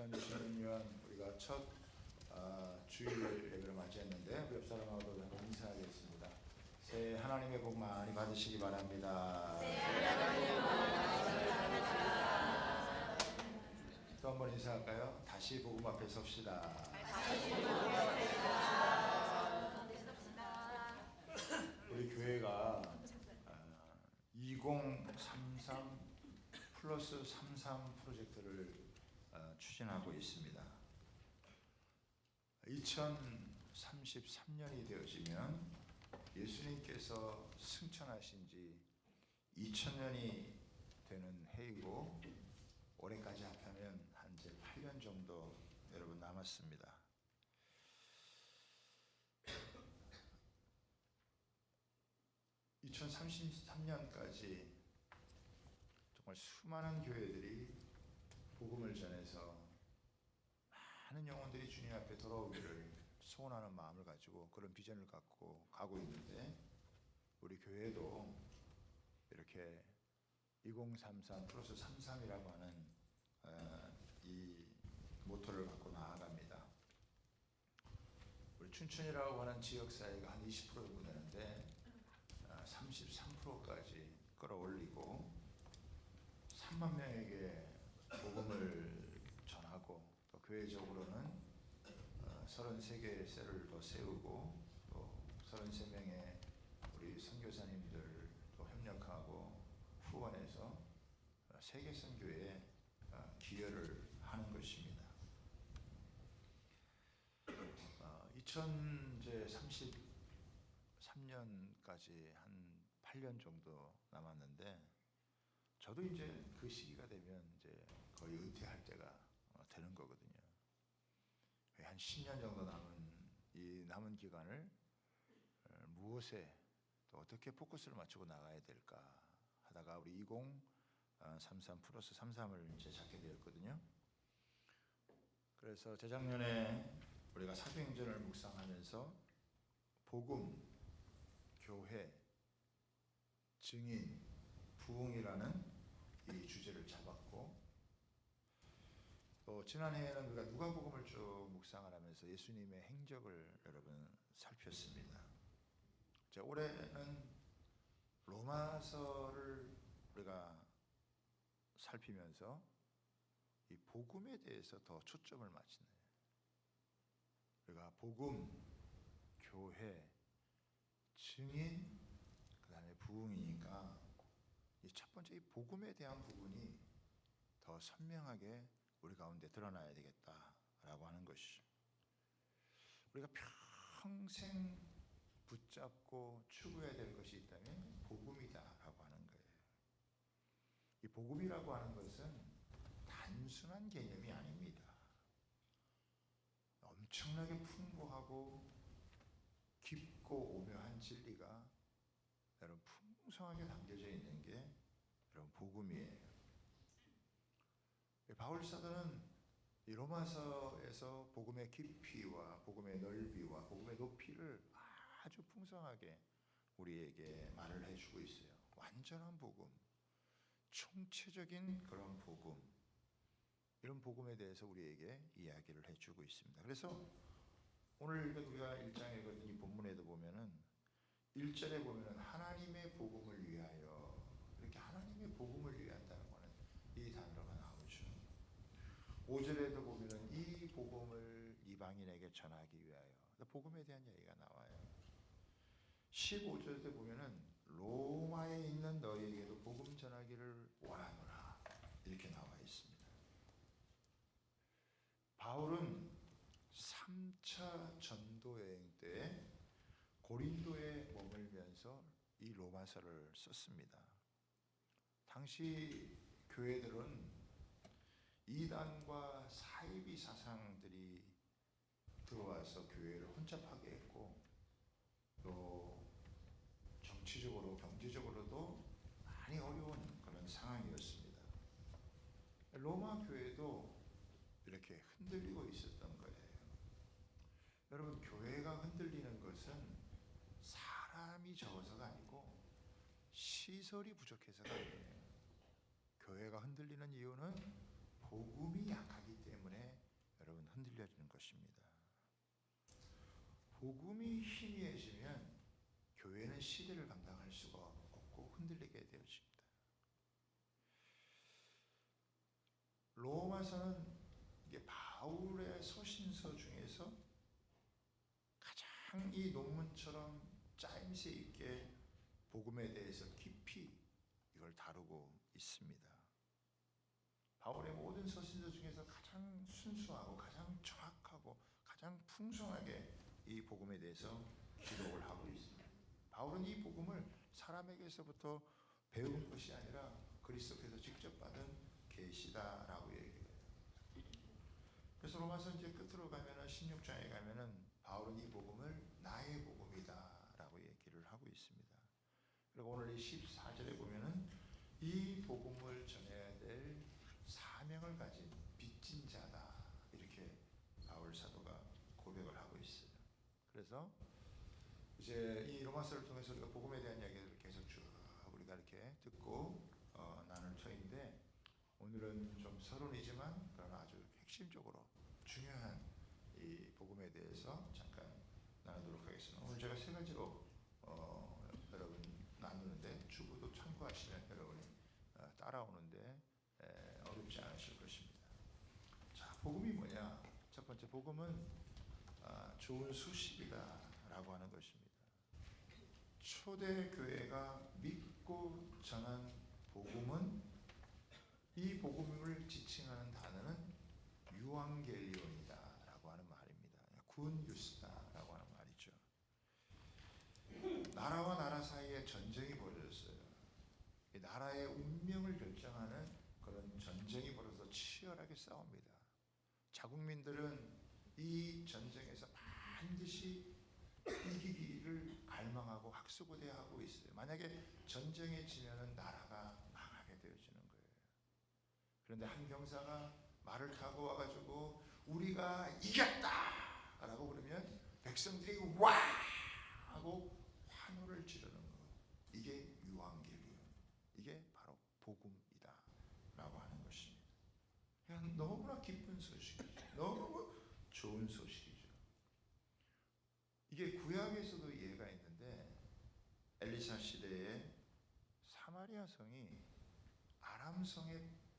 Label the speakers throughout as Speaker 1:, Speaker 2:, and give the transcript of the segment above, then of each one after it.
Speaker 1: 2020년 우리가 첫 주일 예배를 맞이했는데 우리 옆 사람하고도 한번 인사하겠습니다. 새해 하나님의 복 많이 받으시기 바랍니다. 또 한번 인사할까요? 다시 복음 앞에 섭시다. 우리 교회가 2033 플러스 33 프로젝트를 추진하고 있습니다. 2033년이 되어지면 예수님께서 승천하신 지 2000년이 되는 해이고, 올해까지 합하면 한 8년 정도 여러분 남았습니다. (2033년까지) 정말 수많은 교회들이 복음을 전해서 많은 영혼들이 주님 앞에 돌아오기를 소원하는 마음을 가지고 그런 비전을 갖고 가고 있는데, 우리 교회도 이렇게 2033 플러스 33이라고 하는 이 모토를 갖고 나아갑니다. 우리 춘천이라고 하는 지역사회가 한 20% 정도 되는데 33%까지 끌어올리고 3만 명에게 복음을 전하고, 또 교회적으로는 33개의 셀을 더 세우고, 또 33명의 우리 선교사님들도 협력하고 후원해서 세계 선교에 기여를 하는 것입니다. 2033년까지 한 8년 정도 남았는데, 저도 이제 그 시기가 되면 이제 거의 은퇴할 때가 되는 거거든요. 한 10년 정도 남은 기간을 무엇에 또 어떻게 포커스를 맞추고 나가야 될까 하다가 우리 2033 플러스 33을 이제 잡게 되었거든요. 그래서 재작년에 우리가 사도행전을 묵상하면서 복음, 교회, 증인, 부흥이라는 이 주제를 잡았고, 또 지난해에는 우리가 누가복음을 쭉 묵상을 하면서 예수님의 행적을 여러분 살폈습니다. 올해는 로마서를 우리가 살피면서 이 복음에 대해서 더 초점을 맞추는, 우리가 복음, 교회, 증인, 그 다음에 부흥이니까 이 첫 번째 이 복음에 대한 부분이 더 선명하게 우리 가운데 드러나야 되겠다라고 하는 것이, 우리가 평생 붙잡고 추구해야 될 것이 있다면 복음이다라고 하는 거예요. 이 복음이라고 하는 것은 단순한 개념이 아닙니다. 엄청나게 풍부하고 깊고 오묘한 진리가 여러분 풍성하게 담겨져 있는 게 여러분 복음이에요. 바울 사도는 이 로마서에서 복음의 깊이와 복음의 넓이와 복음의 높이를 아주 풍성하게 우리에게 말을 해주고 있어요. 완전한 복음, 총체적인 그런 복음, 이런 복음에 대해서 우리에게 이야기를 해주고 있습니다. 그래서 오늘 우리가 1장에 읽었던 이 본문에도 보면은 1절에 보면은 하나님의 복음을 위하여, 이렇게 하나님의 복음을 위한다고 하는 이 단어가 나오죠. 5절에도 보면은 이 복음을 이방인에게 전하기 위하여, 복음에 대한 이야기가 나와요. 15절에 보면은 로마에 있는 너희에게도 복음 전하기를 원하노라, 이렇게 나와 있습니다. 바울은 3차 전도 여행 때 고린도에 머물면서 이 로마서를 썼습니다. 당시 교회들은 이단과 사이비 사상들이 들어와서 교회를 혼잡하게 했고, 또 정치적으로 경제적으로도 많이 어려운 그런 상황이었습니다. 로마 교회도 이렇게 흔들리고 있었던 거예요. 여러분, 교회가 흔들리는 것은 사람이 적어서가 아니고 시설이 부족해서가 아니에요. 교회가 흔들리는 이유는 복음이 약하기 때문에 것입니다. 복음이 희미해지면 교회는 시대를 감당할 수가 없고 흔들리게 되어집니다. 로마서는 이게 바울의 서신서 중에서 가장 이 논문처럼 짜임새 있게 복음에 대해서 깊이 이걸 다루고 있습니다. 바울의 모든 서신서 중에서 가장 순수하고 가장 정확하고 가장 풍성하게 이 복음에 대해서 기록을 하고 있습니다. 바울은 이 복음을 사람에게서부터 배운 것이 아니라 그리스도께서 직접 받은 계시다라고 얘기해요. 그래서 로마서 이제 끝으로 가면은 16장에 가면은 바울은 이 복음을 나의 복음이다라고 얘기를 하고 있습니다. 그리고 오늘 이 14절에 보면은 이 복음을 전해야 될 사명을 가진 빚진 자다 이렇게 바울 사도가 고백을 하고 있어요. 그래서 이제 이 로마서를 통해서 우리가 복음에 대한 이야기를 계속 쭉 우리가 이렇게 듣고 나눌 터인데 오늘은 좀 서론이지만 그러나 아주 핵심적으로 중요한 이 복음에 대해서 잠깐 나누도록 하겠습니다. 오늘 제가 세 가지로 여러분 나누는데 주부도 참고하시면 여러분이 따라오는데 어렵지 않으실 것입니다. 자, 복음이 뭐냐? 첫 번째 복음은 좋은 소식이다라고 하는 것입니다. 초대 교회가 믿고 전한 복음은 이 복음을 지칭하는 단어는 유앙겔리온이다라고 하는 말입니다. 굿뉴스다라고 하는 말이죠. 나라와 나라 사이에 전쟁이 벌어졌어요. 이 나라의 운명을 결정하는 그런 전쟁이 벌어서 치열하게 싸웁니다. 자국민들은 이 전쟁에서 반드시 이기기를 갈망하고 학수고대하고 있어요. 만약에 전쟁에 지면은 나라가 망하게 되어지는 거예요. 그런데 한 병사가 말을 타고 와가지고 우리가 이겼다라고 그러면 백성들이 와 하고 환호를 지르는 거. 이게 유앙겔리온. 이게 바로 복음이다라고 하는 것입니다. 그냥 너무나 기쁜 소식이죠. 너무 좋은 소식이죠. 이게 구약에서도 예가 있는데 엘리사 시대에 사마리아 성이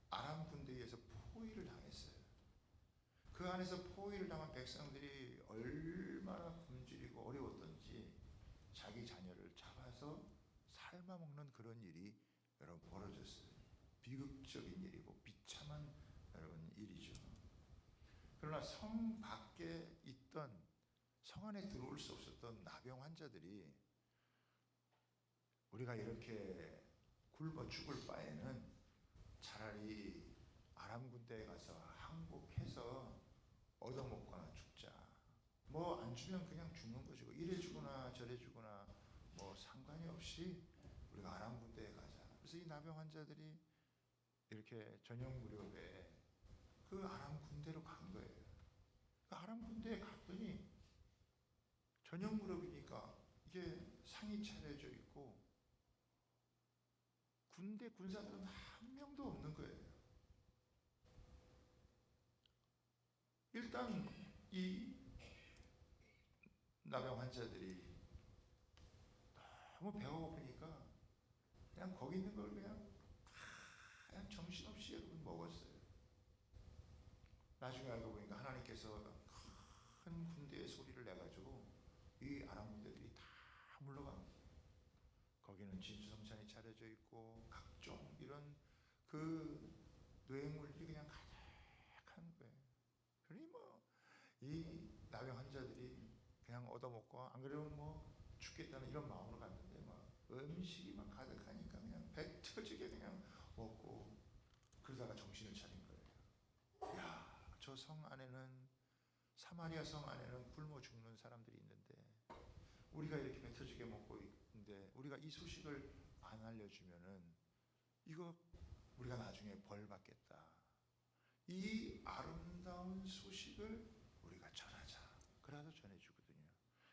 Speaker 1: 아람 군대에 의해서 포위를 당했어요. 그 안에서 포위를 당한 백성들이 얼마나 굶주리고 어려웠던지 자기 자녀를 잡아서 삶아 먹는 그런 일이 여러분 벌어졌어요. 비극적인 일이고 비참한 여러분 일이죠. 그러나 성 밖에 있던 성 안에 들어올 수 없었던 나병 환자들이 우리가 이렇게 굶어 죽을 바에는 차라리 아람 군대에 가서 항복해서 얻어먹거나 죽자. 뭐 안 주면 그냥 죽는 것이고 이래 주거나 저래 주거나 뭐 상관이 없이 우리가 아람 군대에 가자. 그래서 이 나병 환자들이 이렇게 저녁 무렵에 그 아람 군대로 간 거예요. 그 아람 군대에 갔더니 저녁 무렵이니까 이게 상이 차려져 있고 군대 군사들은 한 명도 없는 거예요. 일단 이 나병 환자들이 너무 배가 고프니까 그냥 거기 있는 걸 그냥 정신없이 여러분 먹었어요. 나중에 알고 보니까 하나님께서 큰 군대의 소리를 내가지고 이 아람 군대들이 다 물러간 거예요. 거기는 진수성찬이 차려져 있고 각종 이런 그 뇌물들이 그냥 가득한 거예요. 그러니 뭐 이 나병 환자들이 그냥 얻어먹고 안 그러면 뭐 죽겠다는 이런 마음으로 갔는데 막 음식이 막 가득하니까 그냥 배 터지게 그냥 먹고 그러다가 정신을 차린 거예요. 야, 저 성 안에는 사마리아 성 안에는 굶어 죽는 사람들이 있는데 우리가 이렇게 배 터지게 먹고 있는데 우리가 이 소식을 안 알려주면은 이거 우리가 나중에 벌 받겠다. 이 아름다운 소식을 우리가 전하자. 그래서 전해주거든요.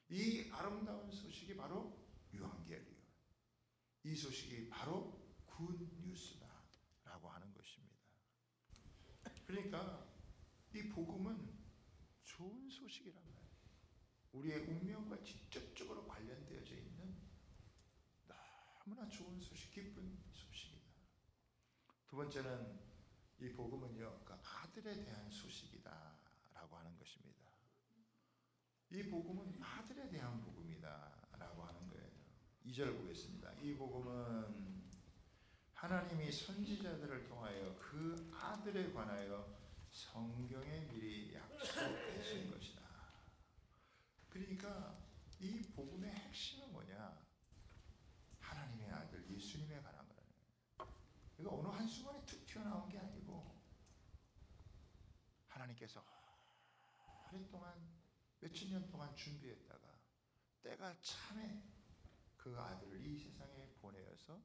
Speaker 1: 이 아름다운 소식이 바로 유앙겔리온. 이 소식이 바로 굿뉴스다라고 하는 것입니다. 그러니까 이 복음은 좋은 소식이란 말이에요. 우리의 운명과 직접적으로 관련되어져 있는 너무나 좋은 소식, 기쁜 소식이다. 두 번째는 이 복음은요, 그 아들에 대한 소식이다라고 하는 것입니다. 이 복음은 아들에 대한 복음이다라고 하는 거예요. 2절 보겠습니다. 이 복음은 하나님이 선지자들을 통하여 그 아들에 관하여 성경에 미리 약속하신 것이다. 그러니까 이 복음의 핵심은 뭐냐? 하나님의 아들 예수님에 관한 거라는. 이거 어느 한순간에 툭 튀어나온 게 아니고 하나님께서 오랫동안 몇천 년 동안 준비했다가 때가 참에 그 아들을 이 세상에 보내어서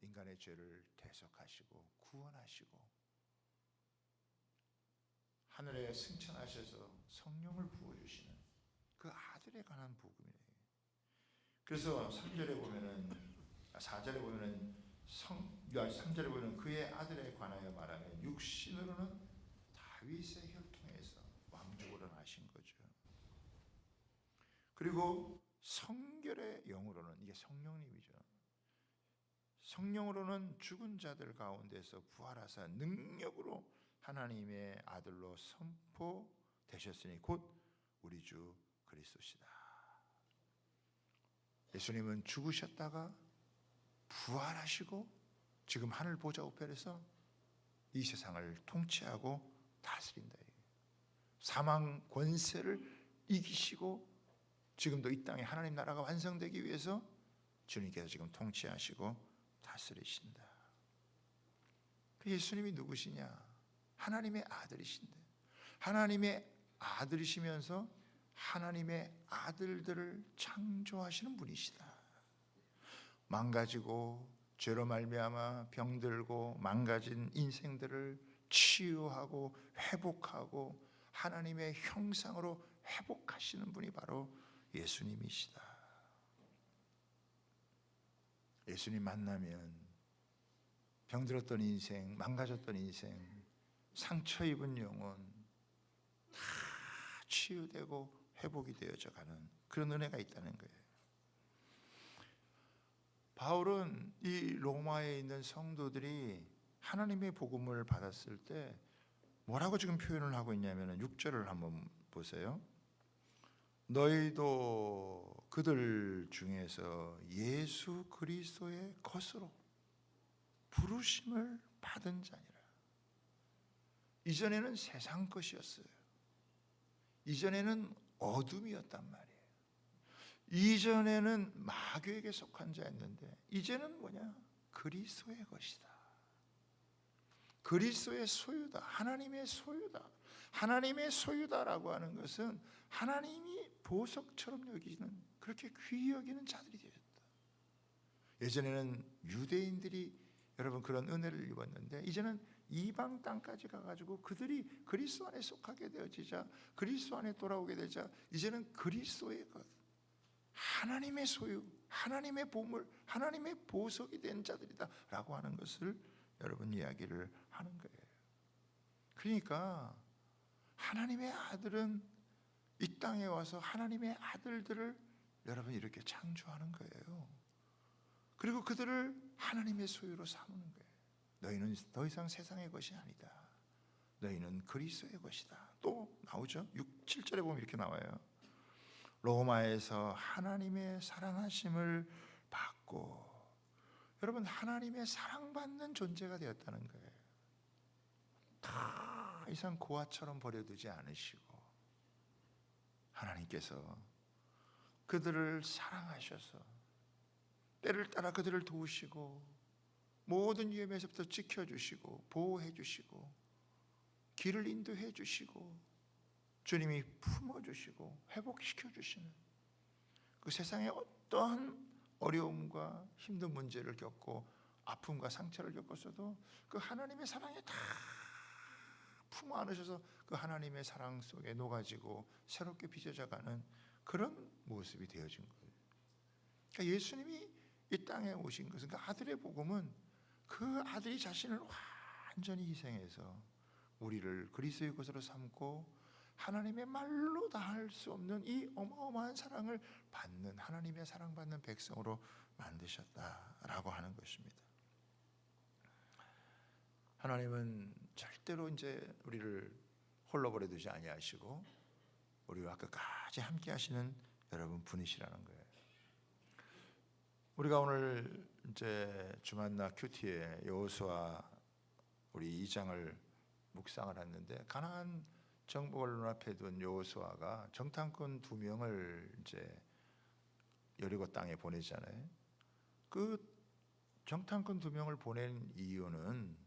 Speaker 1: 인간의 죄를 대속하시고 구원하시고 하늘에 승천하셔서 성령을 부어주시는 그 아들에 관한 복음이에요. 그래서 3절에 보면은 4절에 보면은 3절에 보면 그의 아들에 관하여 말하면 육신으로는 다윗의 혈통에서 왕족으로 나신 거죠. 그리고 성결의 영으로는 이게 성령님이죠. 성령으로는 죽은 자들 가운데서 부활하사 능력으로 하나님의 아들로 선포되셨으니 곧 우리 주 그리스도시다. 예수님은 죽으셨다가 부활하시고 지금 하늘 보좌 우편에서 이 세상을 통치하고 다스린다. 사망 권세를 이기시고 지금도 이 땅에 하나님 나라가 완성되기 위해서 주님께서 지금 통치하시고 다스리신다. 그 예수님이 누구시냐? 하나님의 아들이신데 하나님의 아들이시면서 하나님의 아들들을 창조하시는 분이시다. 망가지고 죄로 말미암아 병들고 망가진 인생들을 치유하고 회복하고 하나님의 형상으로 회복하시는 분이 바로 예수님이시다. 예수님 만나면 병들었던 인생, 망가졌던 인생, 상처 입은 영혼 다 치유되고 회복이 되어져 가는 그런 은혜가 있다는 거예요. 바울은 이 로마에 있는 성도들이 하나님의 복음을 받았을 때 뭐라고 지금 표현을 하고 있냐면 6절을 한번 보세요. 너희도 그들 중에서 예수 그리스도의 것으로 부르심을 받은 자니라. 이전에는 세상 것이었어요. 이전에는 어둠이었단 말이에요. 이전에는 마귀에게 속한 자였는데 이제는 뭐냐? 그리스도의 것이다. 그리스도의 소유다. 하나님의 소유다. 하나님의 소유다라고 하는 것은 하나님이 보석처럼 여기는 그렇게 귀히 여기는 자들이 되었다. 예전에는 유대인들이 여러분 그런 은혜를 입었는데 이제는 이방 땅까지 가가지고 그들이 그리스도 안에 속하게 되어지자 그리스도 안에 돌아오게 되자 이제는 그리스도의 것, 하나님의 소유, 하나님의 보물, 하나님의 보석이 된 자들이다라고 하는 것을 여러분 이야기를 하는 거예요. 그러니까 하나님의 아들은 이 땅에 와서 하나님의 아들들을 여러분 이렇게 창조하는 거예요. 그리고 그들을 하나님의 소유로 삼는 거예요. 너희는 더 이상 세상의 것이 아니다. 너희는 그리스도의 것이다. 또 나오죠. 6, 7절에 보면 이렇게 나와요. 로마에서 하나님의 사랑하심을 받고 여러분 하나님의 사랑받는 존재가 되었다는 거예요. 더 이상 고아처럼 버려두지 않으시고 하나님께서 그들을 사랑하셔서 때를 따라 그들을 도우시고 모든 위험에서부터 지켜주시고 보호해주시고 길을 인도해주시고 주님이 품어주시고 회복시켜주시는 그 세상에 어떠한 어려움과 힘든 문제를 겪고 아픔과 상처를 겪었어도 그 하나님의 사랑에 다 품어 안으셔서 그 하나님의 사랑 속에 녹아지고 새롭게 빚어져가는 그런 모습이 되어진 거예요. 그러니까 예수님이 이 땅에 오신 것은 그 아들의 복음은 그 아들이 자신을 완전히 희생해서 우리를 그리스도의 것으로 삼고 하나님의 말로 다 할 수 없는 이 어마어마한 사랑을 받는, 하나님의 사랑받는 백성으로 만드셨다라고 하는 것입니다. 하나님은 절대로 이제 우리를 홀로 버려 두지 아니하시고 우리와 끝까지 함께 하시는 여러분 분이시라는 거예요. 우리가 오늘 이제 주만나 큐티에 여호수아 우리 2장을 묵상을 했는데, 가나안 정복을 눈앞에 둔 여호수아가 정탐꾼 2명을 이제 여리고 땅에 보내잖아요. 그 정탐꾼 2명을 보낸 이유는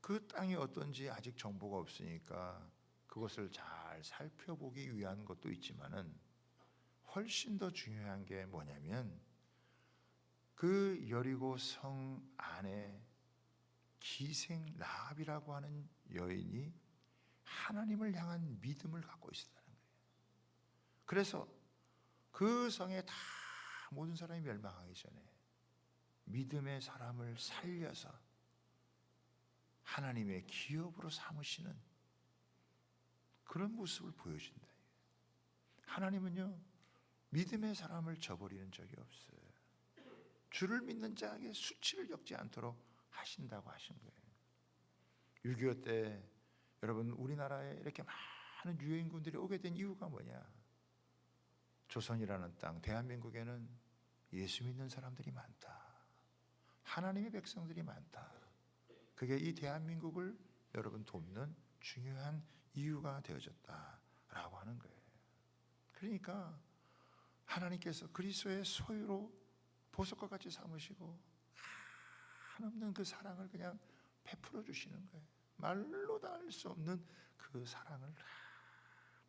Speaker 1: 그 땅이 어떤지 아직 정보가 없으니까 그것을 잘 살펴보기 위한 것도 있지만은, 훨씬 더 중요한 게 뭐냐면 그 여리고 성 안에 기생 라합이라고 하는 여인이 하나님을 향한 믿음을 갖고 있었다는 거예요. 그래서 그 성에 다 모든 사람이 멸망하기 전에 믿음의 사람을 살려서 하나님의 기업으로 삼으시는 그런 모습을 보여준다. 하나님은요, 믿음의 사람을 저버리는 적이 없어요. 주를 믿는 자에게 수치를 겪지 않도록 하신다고 하신 거예요. 6.25 때 여러분 우리나라에 이렇게 많은 유해인군들이 오게 된 이유가 뭐냐? 조선이라는 땅, 대한민국에는 예수 믿는 사람들이 많다, 하나님의 백성들이 많다. 그게 이 대한민국을 여러분 돕는 중요한 이유가 되어졌다라고 하는 거예요. 그러니까 하나님께서 그리스도의 소유로 보석과 같이 삼으시고 한없는 그 사랑을 그냥 베풀어 주시는 거예요. 말로 다 할 수 없는 그 사랑을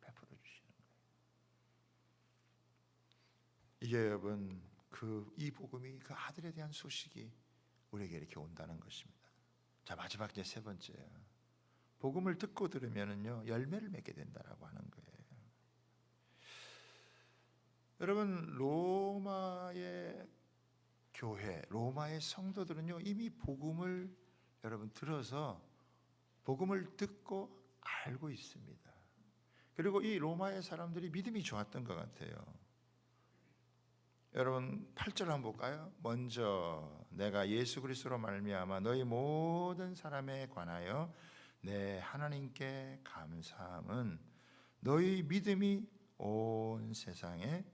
Speaker 1: 베풀어 주시는 거예요. 이게 여러분 이 복음이, 그 아들에 대한 소식이 우리에게 이렇게 온다는 것입니다. 자, 마지막 이제 세 번째예요. 복음을 듣고 들으면은요 열매를 맺게 된다라고 하는 거예요. 여러분 로마의 교회, 로마의 성도들은요 이미 복음을 여러분 들어서 복음을 듣고 알고 있습니다. 그리고 이 로마의 사람들이 믿음이 좋았던 것 같아요. 여러분 8절 한번 볼까요? 먼저 내가 예수 그리스도로 말미암아 너희 모든 사람에 관하여 내 하나님께 감사함은 너희 믿음이 온 세상에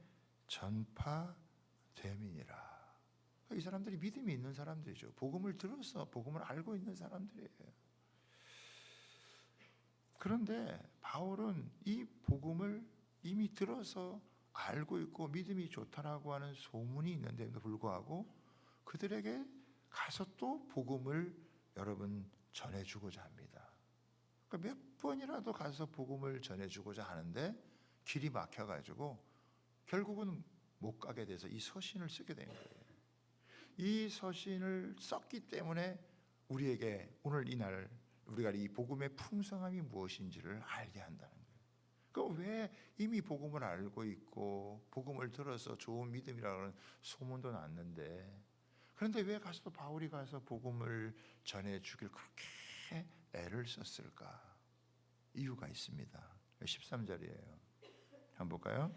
Speaker 1: 전파됨이니라. 이 사람들이 믿음이 있는 사람들이죠. 복음을 들어서 복음을 알고 있는 사람들이에요. 그런데 바울은 이 복음을 이미 들어서 알고 있고 믿음이 좋다라고 하는 소문이 있는데도 불구하고 그들에게 가서 또 복음을 여러분 전해주고자 합니다. 그러니까 몇 번이라도 가서 복음을 전해주고자 하는데 길이 막혀가지고 결국은 못 가게 돼서 이 서신을 쓰게 된 거예요. 이 서신을 썼기 때문에 우리에게 오늘 이날 우리가 이 복음의 풍성함이 무엇인지를 알게 한다는 거예요. 왜 이미 복음을 알고 있고 복음을 들어서 좋은 믿음이라는 소문도 났는데, 그런데 왜 가서 바울이 가서 복음을 전해주길 그렇게 애를 썼을까? 이유가 있습니다. 13절이에요. 한번 볼까요?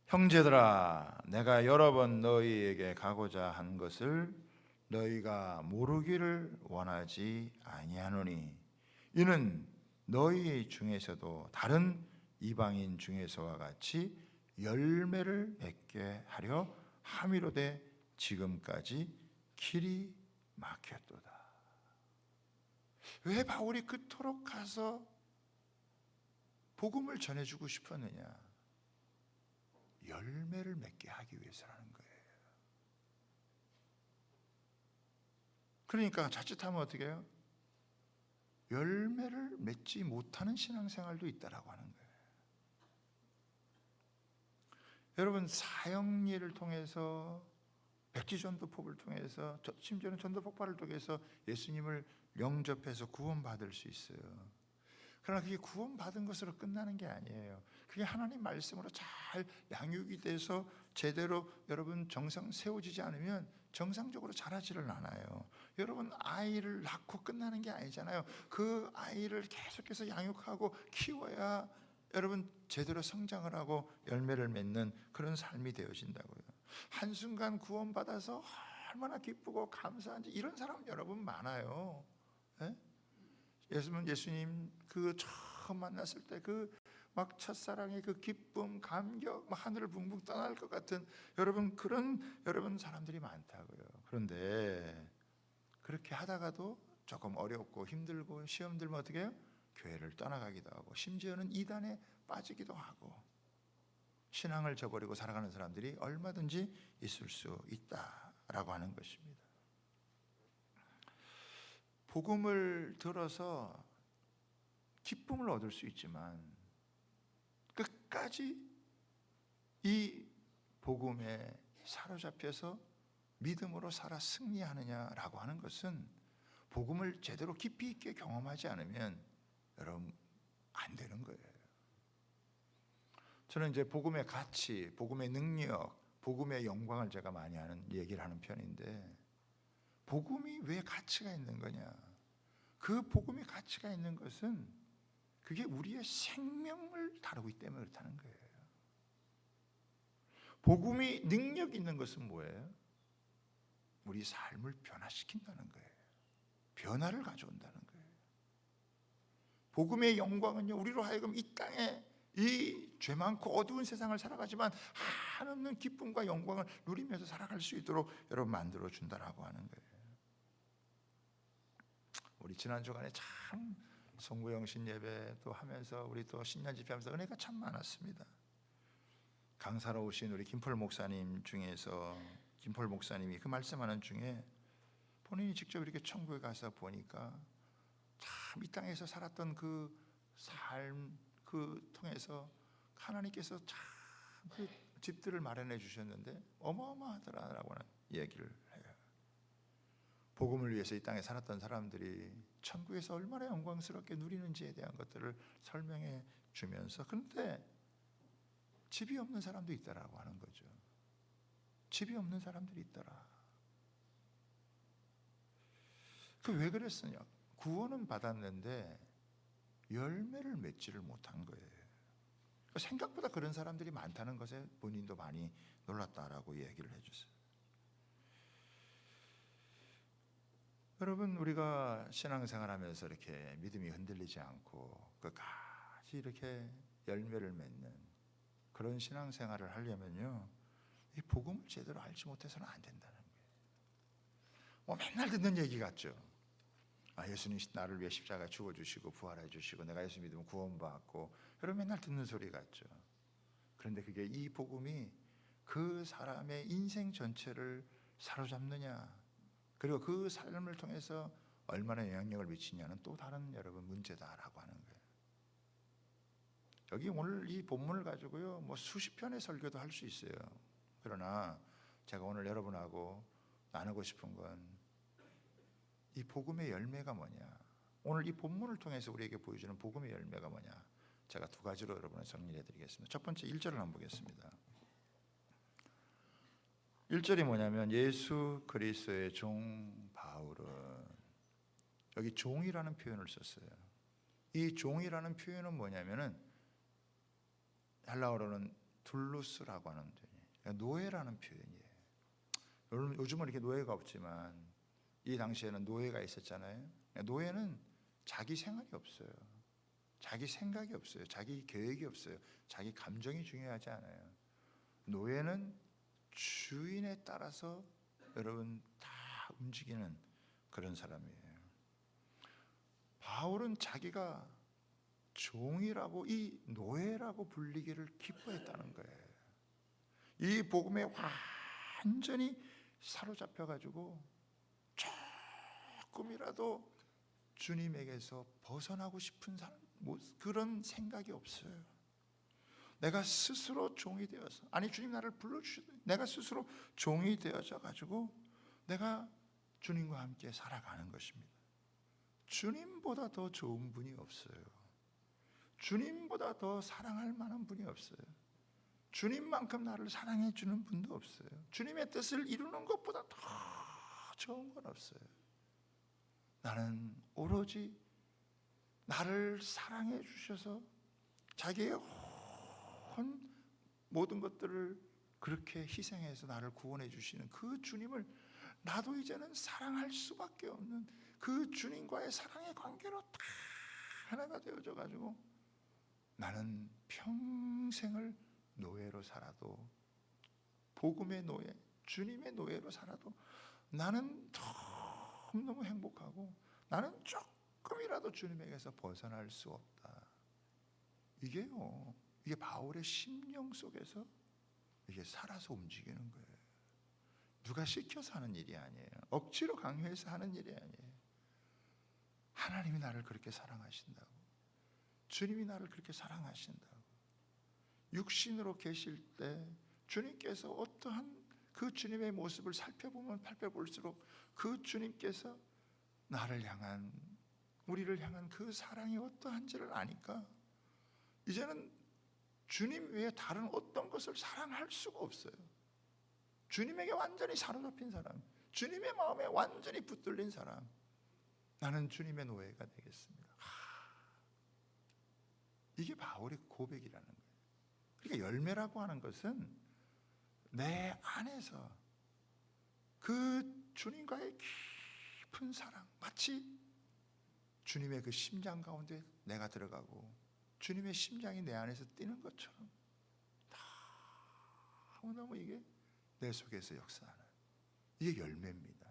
Speaker 1: 형제들아, 내가 여러 번 너희에게 가고자 한 것을 너희가 모르기를 원하지 아니하노니 이는 너희 중에서도 다른 이방인 중에서와 같이 열매를 맺게 하려 함이로되 지금까지 길이 막혔도다. 왜 바울이 그토록 가서 복음을 전해주고 싶었느냐? 열매를 맺게 하기 위해서라는 거예요. 그러니까 자칫하면 어떻게 해요? 열매를 맺지 못하는 신앙생활도 있다라고 하는 거예요. 여러분 사형리를 통해서, 백지전도법을 통해서, 심지어는 전도폭발을 통해서 예수님을 영접해서 구원받을 수 있어요. 그러나 그게 구원받은 것으로 끝나는 게 아니에요. 그게 하나님 말씀으로 잘 양육이 돼서 제대로 여러분 정상 세워지지 않으면 정상적으로 자라지를 않아요. 여러분 아이를 낳고 끝나는 게 아니잖아요. 그 아이를 계속해서 양육하고 키워야 여러분 제대로 성장을 하고 열매를 맺는 그런 삶이 되어진다고요. 한순간 구원받아서 얼마나 기쁘고 감사한지 이런 사람 여러분 많아요. 예? 예수님 그 처음 만났을 때 그 막 첫사랑의 그 기쁨, 감격, 막 하늘을 붕붕 떠날 것 같은 여러분 그런 여러분 사람들이 많다고요. 그런데 그렇게 하다가도 조금 어렵고 힘들고 시험 들면 어떻게 해요? 교회를 떠나가기도 하고 심지어는 이단에 빠지기도 하고 신앙을 저버리고 살아가는 사람들이 얼마든지 있을 수 있다라고 하는 것입니다. 복음을 들어서 기쁨을 얻을 수 있지만 끝까지 이 복음에 사로잡혀서 믿음으로 살아 승리하느냐라고 하는 것은 복음을 제대로 깊이 있게 경험하지 않으면 여러분 안 되는 거예요. 저는 이제 복음의 가치, 복음의 능력, 복음의 영광을 제가 많이 얘기를 하는 편인데 복음이 왜 가치가 있는 거냐? 그 복음이 가치가 있는 것은 그게 우리의 생명을 다루기 때문에 그렇다는 거예요. 복음이 능력 있는 것은 뭐예요? 우리 삶을 변화시킨다는 거예요. 변화를 가져온다는 거예요. 복음의 영광은요, 우리로 하여금 이 땅에 이 죄 많고 어두운 세상을 살아가지만 한없는 기쁨과 영광을 누리면서 살아갈 수 있도록 여러분 만들어 준다라고 하는 거예요. 우리 지난 주간에 참 송구영신 예배도 하면서 우리 또 신년 집회하면서 은혜가 참 많았습니다. 강사로 오신 우리 김폴 목사님 중에서 김폴 목사님이 그 말씀하는 중에 본인이 직접 이렇게 천국에 가서 보니까 참 이 땅에서 살았던 그 삶 그 통해서 하나님께서 참 그 집들을 마련해 주셨는데 어마어마하더라라고 하는 얘기를 해요. 복음을 위해서 이 땅에 살았던 사람들이 천국에서 얼마나 영광스럽게 누리는지에 대한 것들을 설명해 주면서 근데 집이 없는 사람도 있다라고 하는 거죠. 집이 없는 사람들이 있더라. 그 왜 그랬으냐? 구원은 받았는데 열매를 맺지를 못한 거예요. 생각보다 그런 사람들이 많다는 것에 본인도 많이 놀랐다라고 얘기를 해주세요. 여러분 우리가 신앙생활하면서 이렇게 믿음이 흔들리지 않고 끝까지 이렇게 열매를 맺는 그런 신앙생활을 하려면요, 이 복음을 제대로 알지 못해서는 안 된다는 거예요. 맨날 듣는 얘기 같죠. 예수님 나를 위해 십자가에 죽어주시고 부활해 주시고 내가 예수 믿으면 구원받고 여러분 맨날 듣는 소리 같죠. 그런데 그게 이 복음이 그 사람의 인생 전체를 사로잡느냐 그리고 그 삶을 통해서 얼마나 영향력을 미치냐는 또 다른 여러분 문제다라고 하는 거예요. 여기 오늘 이 본문을 가지고요 뭐 수십 편의 설교도 할 수 있어요. 그러나 제가 오늘 여러분하고 나누고 싶은 건 이 복음의 열매가 뭐냐, 오늘 이 본문을 통해서 우리에게 보여주는 복음의 열매가 뭐냐, 제가 두 가지로 여러분을 정리해 드리겠습니다. 첫 번째 1절을 한번 보겠습니다. 1절이 뭐냐면 예수 그리스도의 종 바울은, 여기 종이라는 표현을 썼어요. 이 종이라는 표현은 뭐냐면은 헬라어로는 둘루스라고 하는 표현이에요. 노예라는 표현이에요. 요즘은 이렇게 노예가 없지만 이 당시에는 노예가 있었잖아요. 노예는 자기 생활이 없어요. 자기 생각이 없어요. 자기 계획이 없어요. 자기 감정이 중요하지 않아요. 노예는 주인에 따라서 여러분 다 움직이는 그런 사람이에요. 바울은 자기가 종이라고, 이 노예라고 불리기를 기뻐했다는 거예요. 이 복음에 완전히 사로잡혀가지고 조금이라도 주님에게서 벗어나고 싶은 그런 생각이 없어요. 내가 스스로 종이 되어서, 아니 주님 나를 불러주셔도 내가 스스로 종이 되어져 가지고 내가 주님과 함께 살아가는 것입니다. 주님보다 더 좋은 분이 없어요. 주님보다 더 사랑할 만한 분이 없어요. 주님만큼 나를 사랑해 주는 분도 없어요. 주님의 뜻을 이루는 것보다 더 좋은 건 없어요. 나는 오로지 나를 사랑해 주셔서 자기의 온 모든 것들을 그렇게 희생해서 나를 구원해 주시는 그 주님을 나도 이제는 사랑할 수밖에 없는 그 주님과의 사랑의 관계로 다 하나가 되어져 가지고 나는 평생을 노예로 살아도, 복음의 노예, 주님의 노예로 살아도 나는 너무너무 행복하고 나는 조금이라도 주님에게서 벗어날 수 없다. 이게 바울의 심령 속에서 이게 살아서 움직이는 거예요. 누가 시켜서 하는 일이 아니에요. 억지로 강요해서 하는 일이 아니에요. 하나님이 나를 그렇게 사랑하신다고, 주님이 나를 그렇게 사랑하신다고. 육신으로 계실 때 주님께서 어떠한 그 주님의 모습을 살펴보면 살펴볼수록 그 주님께서 나를 향한, 우리를 향한 그 사랑이 어떠한지를 아니까 이제는 주님 외에 다른 어떤 것을 사랑할 수가 없어요. 주님에게 완전히 사로잡힌 사람, 주님의 마음에 완전히 붙들린 사람, 나는 주님의 노예가 되겠습니다. 이게 바울의 고백이라는 거예요. 그러니까 열매라고 하는 것은 내 안에서 그 주님과의 깊은 사랑, 마치 주님의 그 심장 가운데 내가 들어가고 주님의 심장이 내 안에서 뛰는 것처럼 너무너무 이게 내 속에서 역사하는, 이게 열매입니다.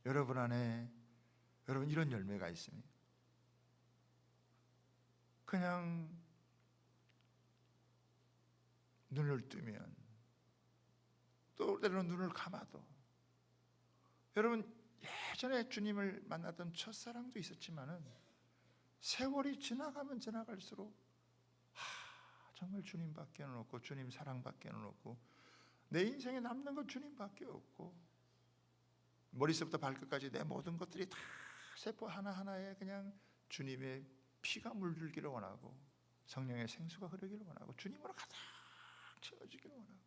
Speaker 1: 여러분 안에 이런 열매가 있습니다. 그냥 눈을 뜨면, 또 때로는 눈을 감아도, 여러분 예전에 주님을 만났던 첫사랑도 있었지만은 세월이 지나가면 지나갈수록 정말 주님밖에는 없고 주님 사랑밖에는 없고 내 인생에 남는 건 주님밖에 없고 머리서부터 발끝까지 내 모든 것들이 다 세포 하나하나에 그냥 주님의 피가 물들기를 원하고 성령의 생수가 흐르기를 원하고 주님으로 가득 채워지기를 원하고,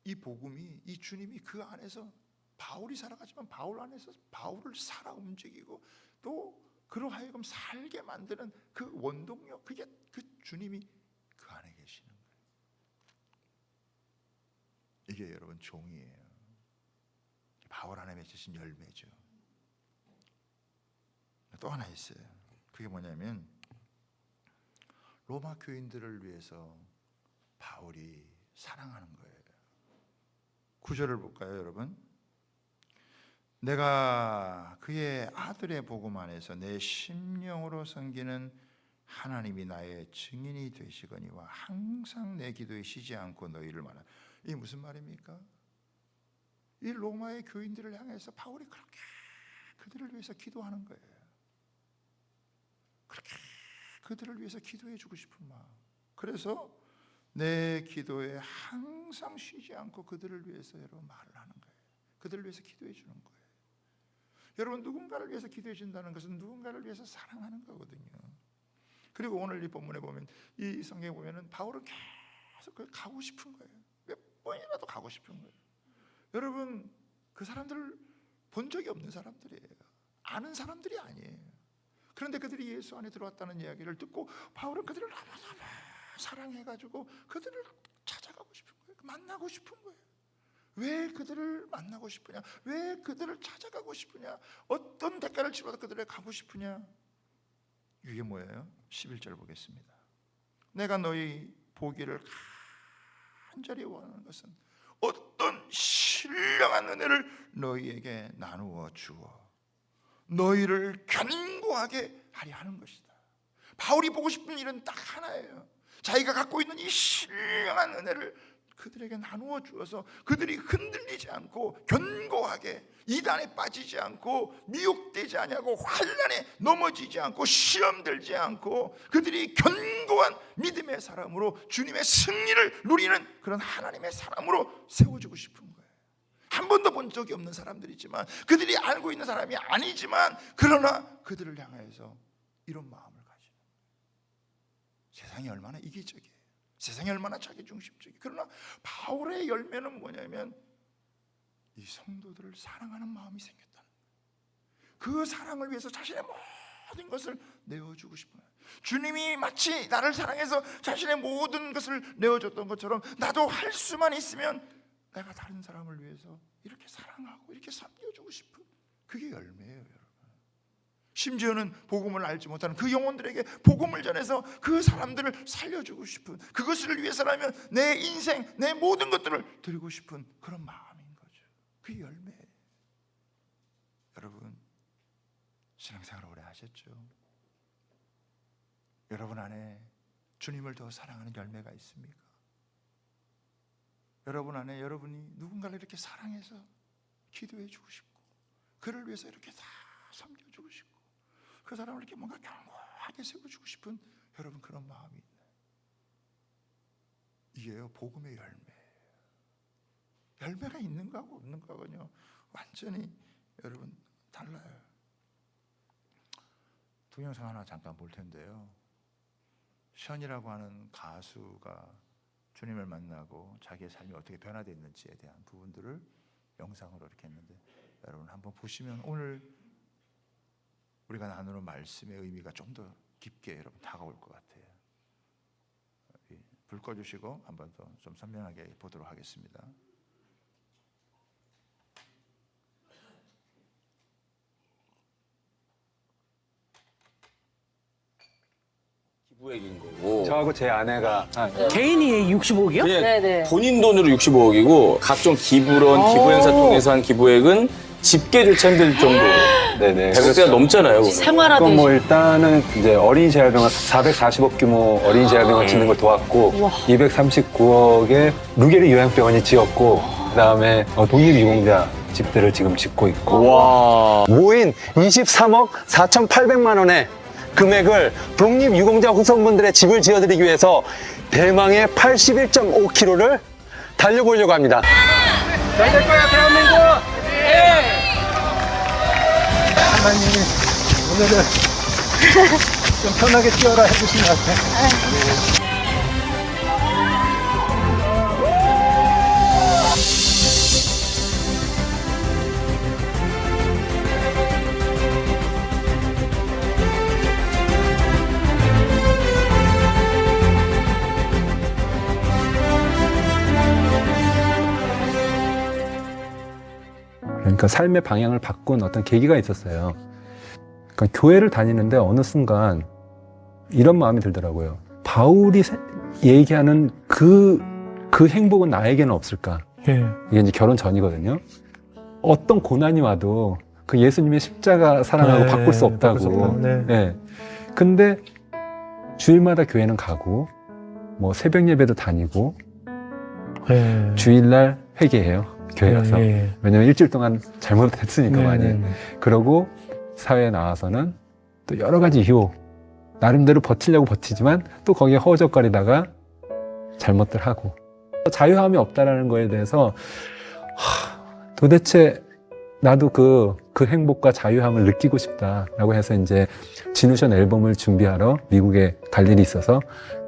Speaker 1: 이 복음이, 이 주님이 그 안에서 바울이 살아가지만 바울 안에서 바울을 살아 움직이고 또 그로 하여금 살게 만드는 그 원동력, 그게 그 주님이 그 안에 계시는 거예요. 이게 여러분 종이에요. 바울 안에 맺히신 열매죠. 또 하나 있어요. 그게 뭐냐면 로마 교인들을 위해서 바울이 사랑하는 거예요. 9절을 볼까요, 여러분? 내가 그의 아들의 복음 안에서 내 심령으로 섬기는 하나님이 나의 증인이 되시거니와 항상 내 기도에 쉬지 않고 너희를 말하라. 이게 무슨 말입니까? 이 로마의 교인들을 향해서 바울이 그렇게 그들을 위해서 기도하는 거예요. 그렇게 그들을 위해서 기도해 주고 싶은 마음. 그래서 내 기도에 항상 쉬지 않고 그들을 위해서 여러분 말을 하는 거예요. 그들을 위해서 기도해 주는 거예요. 여러분 누군가를 위해서 기도해 준다는 것은 누군가를 위해서 사랑하는 거거든요. 그리고 오늘 이 본문에 보면, 이 성경에 보면은 바울은 계속 가고 싶은 거예요. 몇 번이라도 가고 싶은 거예요. 여러분 그 사람들을 본 적이 없는 사람들이에요. 아는 사람들이 아니에요. 그런데 그들이 예수 안에 들어왔다는 이야기를 듣고 바울은 그들을 너무너무 사랑해가지고 그들을 찾아가고 싶은 거예요. 만나고 싶은 거예요. 왜 그들을 만나고 싶으냐? 왜 그들을 찾아가고 싶으냐? 어떤 대가를 치러도 그들에게 가고 싶으냐? 이게 뭐예요? 11절 보겠습니다. 내가 너희 보기를 간절히 원하는 것은 어떤 신령한 은혜를 너희에게 나누어 주어 너희를 견고하게 하려 하는 것이다. 바울이 보고 싶은 일은 딱 하나예요. 자기가 갖고 있는 이 신령한 은혜를 그들에게 나누어 주어서 그들이 흔들리지 않고 견고하게, 이단에 빠지지 않고 미혹되지 아니하고 환난에 넘어지지 않고 시험 들지 않고 그들이 견고한 믿음의 사람으로 주님의 승리를 누리는 그런 하나님의 사람으로 세워주고 싶은 거예요. 한 번도 본 적이 없는 사람들이지만, 그들이 알고 있는 사람이 아니지만, 그러나 그들을 향해서 이런 마음을 가지는 거예요. 세상이 얼마나 이기적이에요. 세상이 얼마나 자기중심적이에요. 그러나 바울의 열매는 뭐냐면 이 성도들을 사랑하는 마음이 생겼다는 거예요. 그 사랑을 위해서 자신의 모든 것을 내어주고 싶어요. 주님이 마치 나를 사랑해서 자신의 모든 것을 내어줬던 것처럼 나도 할 수만 있으면 내가 다른 사람을 위해서 이렇게 사랑하고 이렇게 섬겨주고 싶은, 그게 열매예요, 여러분. 심지어는 복음을 알지 못하는 그 영혼들에게 복음을 전해서 그 사람들을 살려주고 싶은, 그것을 위해서라면 내 인생, 내 모든 것들을 드리고 싶은 그런 마음인 거죠. 그게 열매예요. 여러분, 신앙생활 오래 하셨죠? 여러분 안에 주님을 더 사랑하는 열매가 있습니까? 여러분 안에 여러분이 누군가를 이렇게 사랑해서 기도해 주고 싶고 그를 위해서 이렇게 다 섬겨주고 싶고 그 사람을 이렇게 뭔가 견고하게 세워주고 싶은 여러분 그런 마음이 있나요? 이게요, 복음의 열매예요. 열매가 있는 거하고 없는 거하고요 완전히 여러분 달라요. 동영상 하나 잠깐 볼 텐데요. 션이라고 하는 가수가 주님을 만나고 자기의 삶이 어떻게 변화됐는지에 대한 부분들을 영상으로 이렇게 했는데, 여러분 한번 보시면 오늘 우리가 나누는 말씀의 의미가 좀 더 깊게 여러분 다가올 것 같아요. 불 꺼주시고 한번 더 좀 선명하게 보도록 하겠습니다.
Speaker 2: 기부액인 거고.
Speaker 3: 저하고 제 아내가
Speaker 4: 개인이 65억이요?
Speaker 2: 그냥 본인 돈으로 65억이고 각종 기부론, 기부행사 통해서 한 기부액은 집게를 챔들 정도.
Speaker 3: 네네.
Speaker 2: 100억대가 넘잖아요. 그거.
Speaker 4: 생활하듯이.
Speaker 3: 그럼 뭐 일단은 이제 어린이 재활병원 440억 규모 어린이 재활병원 짓는 걸 도왔고, 239억에 루게리 요양병원이 지었고, 그다음에 독립유공자 집들을 지금 짓고 있고,
Speaker 2: 와.
Speaker 3: 모인 23억 4,800만 원의 금액을 독립유공자 후손분들의 집을 지어드리기 위해서 대망의 81.5km를 달려보려고 합니다. 잘 될 거야, 대한민국! 하나님이 오늘은 좀 편하게 뛰어라 해주신 것 같아요. 그러니까 삶의 방향을 바꾼 어떤 계기가 있었어요. 그러니까 교회를 다니는데 어느 순간 이런 마음이 들더라고요. 바울이 얘기하는 그 행복은 나에게는 없을까? 이게 이제 결혼 전이거든요. 어떤 고난이 와도 그 예수님의 십자가 사랑하고 바꿀 수 없다고. 네. 근데 주일마다 교회는 가고, 뭐 새벽 예배도 다니고, 주일날 회개해요. 교회 가서. 왜냐면 일주일 동안 잘못했으니까 많이. 그러고 사회에 나와서는 또 여러 가지 이유, 나름대로 버티려고 버티지만 또 거기에 허우적거리다가 잘못들 하고. 자유함이 없다라는 거에 대해서 도대체 나도 그 행복과 자유함을 느끼고 싶다라고 해서 이제 진우션 앨범을 준비하러 미국에 갈 일이 있어서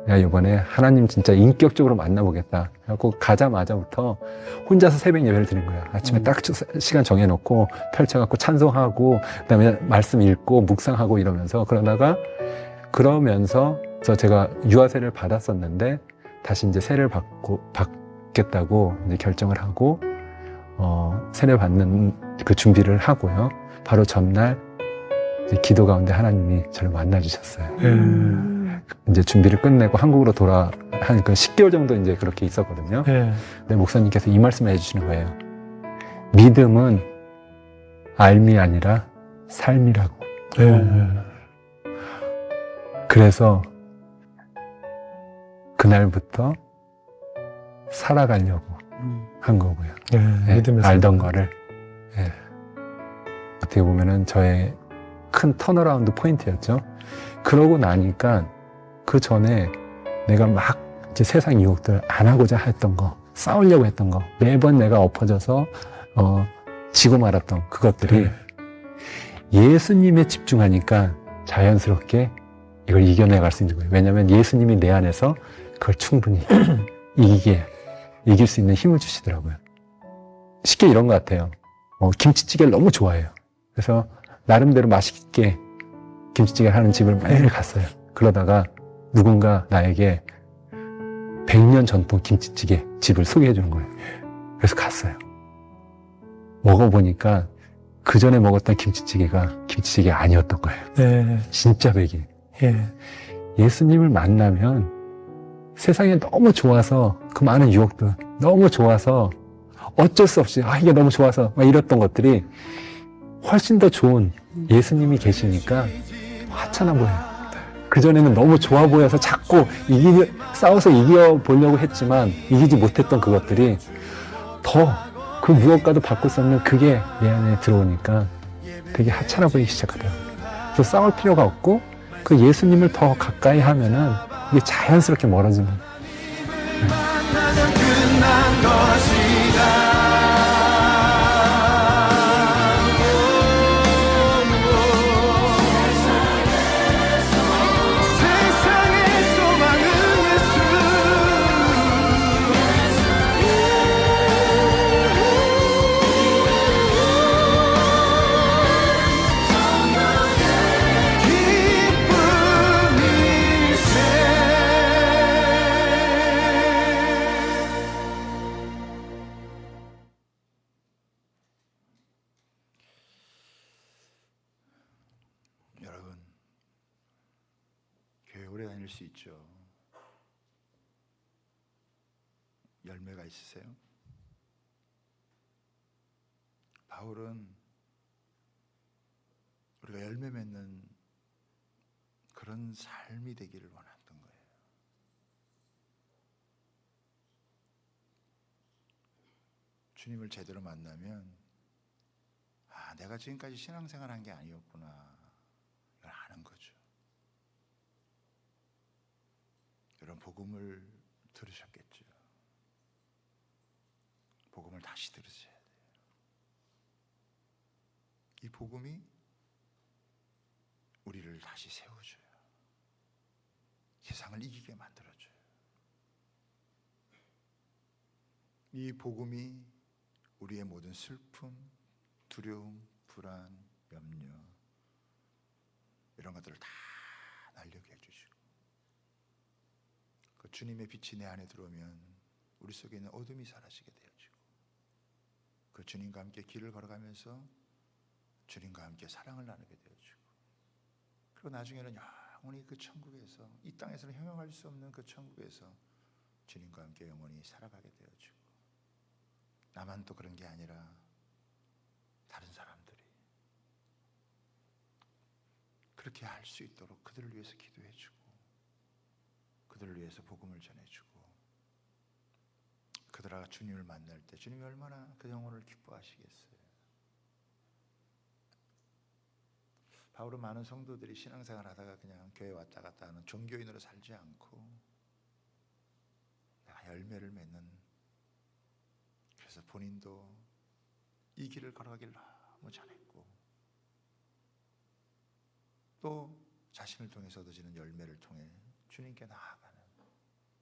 Speaker 3: 야, 이번에 하나님 진짜 인격적으로 만나보겠다. 그래갖고 가자마자부터 혼자서 새벽 예배를 드린 거야. 아침에 딱 시간 정해놓고 펼쳐갖고 찬송하고, 그 다음에 말씀 읽고 묵상하고 이러면서 그러면서 제가 유아세를 받았었는데 다시 이제 세를 받겠다고 이제 결정을 하고, 세례 받는 그 준비를 하고요. 바로 전날 이제 기도 가운데 하나님이 저를 만나주셨어요. 이제 준비를 끝내고 한국으로 한 10개월 정도 이제 그렇게 있었거든요. 근데 목사님께서 이 말씀을 해주시는 거예요. 믿음은 알미 아니라 삶이라고. 그래서 그날부터 살아가려고 한 거고요. 알던 거를. 어떻게 보면은 저의 큰 턴어라운드 포인트였죠. 그러고 나니까 그 전에 내가 막 이제 세상 유혹들 안 하고자 했던 거, 싸우려고 했던 거, 매번 내가 엎어져서 지고 말았던 그것들이 예수님에 집중하니까 자연스럽게 이걸 이겨내갈 수 있는 거예요. 왜냐하면 예수님이 내 안에서 그걸 충분히 이길 수 있는 힘을 주시더라고요. 쉽게 이런 것 같아요. 김치찌개를 너무 좋아해요. 그래서 나름대로 맛있게 김치찌개를 하는 집을 매일 갔어요. 그러다가 누군가 나에게 100년 전통 김치찌개 집을 소개해 주는 거예요. 그래서 갔어요. 먹어보니까 그 전에 먹었던 김치찌개가 김치찌개가 아니었던 거예요.
Speaker 4: 네.
Speaker 3: 진짜 백인.
Speaker 4: 예.
Speaker 3: 예수님을 만나면 세상에 너무 좋아서 그 많은 유혹들 너무 좋아서 어쩔 수 없이 이게 너무 좋아서 막 이랬던 것들이 훨씬 더 좋은 예수님이 계시니까 하찮아 보여요. 그전에는 너무 좋아 보여서 자꾸 싸워서 이겨보려고 했지만 이기지 못했던 그것들이 더 그 무엇과도 바꿀 수 없는 그게 내 안에 들어오니까 되게 하찮아 보이기 시작하더라고요. 그래서 싸울 필요가 없고 그 예수님을 더 가까이 하면은 이게 자연스럽게 멀어지는.
Speaker 5: 끝난 것이다. 세상의 소망은 예수.
Speaker 1: 여러분, 교회 오래 다닐 수 있죠. 열매가 있으세요? 바울은 우리가 열매 맺는 그런 삶이 되기를 원했던 거예요. 주님을 제대로 만나면 내가 지금까지 신앙생활한 게 아니었구나 이걸 아는 거죠. 여러분, 복음을 들으셨겠죠. 복음을 다시 들으셔야 돼요. 이 복음이 우리를 다시 세워줘요. 세상을 이기게 만들어줘요. 이 복음이 우리의 모든 슬픔, 두려움, 불안, 염려 이런 것들을 다 날려게 해주시고, 그 주님의 빛이 내 안에 들어오면 우리 속에 있는 어둠이 사라지게 되어지고, 그 주님과 함께 길을 걸어가면서 주님과 함께 사랑을 나누게 되어지고, 그리고 나중에는 영원히 그 천국에서, 이 땅에서는 형용할 수 없는 그 천국에서 주님과 함께 영원히 살아가게 되어지고, 나만 또 그런 게 아니라 다른 사람들이 그렇게 할 수 있도록 그들을 위해서 기도해주고, 그들을 위해서 복음을 전해주고, 그들과 주님을 만날 때 주님이 얼마나 그 영혼을 기뻐하시겠어요. 바울은 많은 성도들이 신앙생활 하다가 그냥 교회 왔다 갔다 하는 종교인으로 살지 않고 내가 열매를 맺는, 그래서 본인도 이 길을 걸어가길 너무 잘했고, 또 자신을 통해서 얻어지는 열매를 통해 주님께 나아가는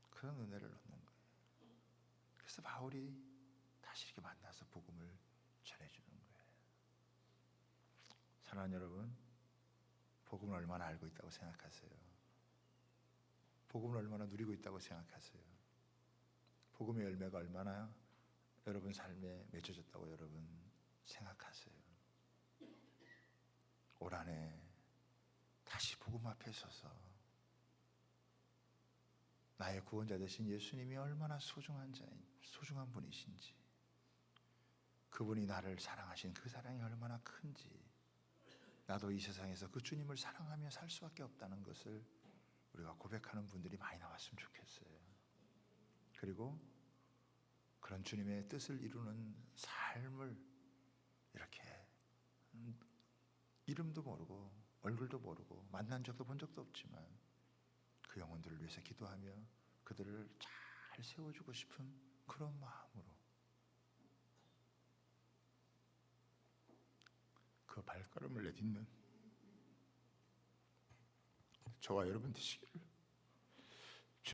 Speaker 1: 그런 은혜를 얻는 거예요. 그래서 바울이 다시 이렇게 만나서 복음을 전해주는 거예요. 사랑하는 여러분, 복음을 얼마나 알고 있다고 생각하세요? 복음을 얼마나 누리고 있다고 생각하세요? 복음의 열매가 얼마나 여러분 삶에 맺어졌다고 여러분 생각하세요? 올 한해 다시 복음 앞에 서서 나의 구원자 되신 예수님이 얼마나 소중한 분이신지, 그분이 나를 사랑하신 그 사랑이 얼마나 큰지, 나도 이 세상에서 그 주님을 사랑하며 살 수밖에 없다는 것을 우리가 고백하는 분들이 많이 나왔으면 좋겠어요. 그리고 그런 주님의 뜻을 이루는 삶을 이렇게 이름도 모르고 얼굴도 모르고 만난 적도 본 적도 없지만 그 영혼들을 위해서 기도하며 그들을 잘 세워주고 싶은 그런 마음으로 그 발걸음을 내딛는 저와 여러분 되시기를